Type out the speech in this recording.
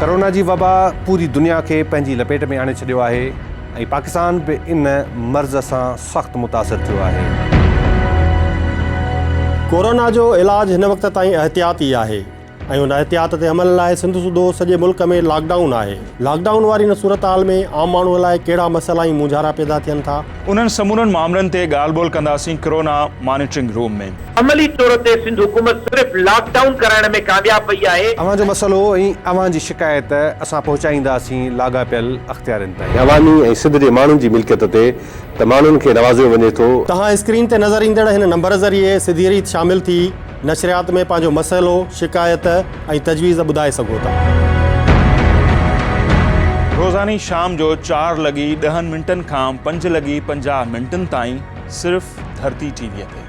Corona जी वबा पूरी दुनिया के पंहिंजी लपेट में आणे छॾियो आहे ऐं पाकिस्तान बि इन मर्ज़ सां सख़्तु मुतासिर थियो आहे। कोरोना जो इलाज हिन वक़्त ताईं एहतियाती आहे ऐं उन एहतियात ते अमल लाइ सिंध सूदो सॼे मुल्क में लॉकडाउन आहे। लॉकडाउन वारी इन सूरत हाल में आम माण्हूअ लाइ कहिड़ा मसइला ऐं मुंझारा पैदा थियनि था, उन्हनि समूरनि मामलनि ते ॻाल्हि ॿोल कंदासीं कोरोना मॉनिटरिंग रूम में। अमली तौर ते सिंध हुकूमत सिर्फ़ लॉकडाउन कराइण में कामयाब वई आहे। अवां जो मसइलो ऐं अवां जी शिकायत असां पहुचाईंदासीं लाॻापियल अख़्तियारनि ताईं। अवामी ऐं सिंध जे माण्हुनि जी मिल्कियत ते त माण्हुनि खे नवाज़ियो वञे थो। तव्हां स्क्रीन ते नज़र ईंदड़ हिन नंबर ज़रिए सिधी रीत शामिल थी नशरियात में पंहिंजो मसइलो, शिकायत ऐं तजवीज़ ॿुधाए सघो था। रोज़ानी शाम जो 4:10 खां 5:50 ताईं सिर्फ़ धरती टीवीअ ते।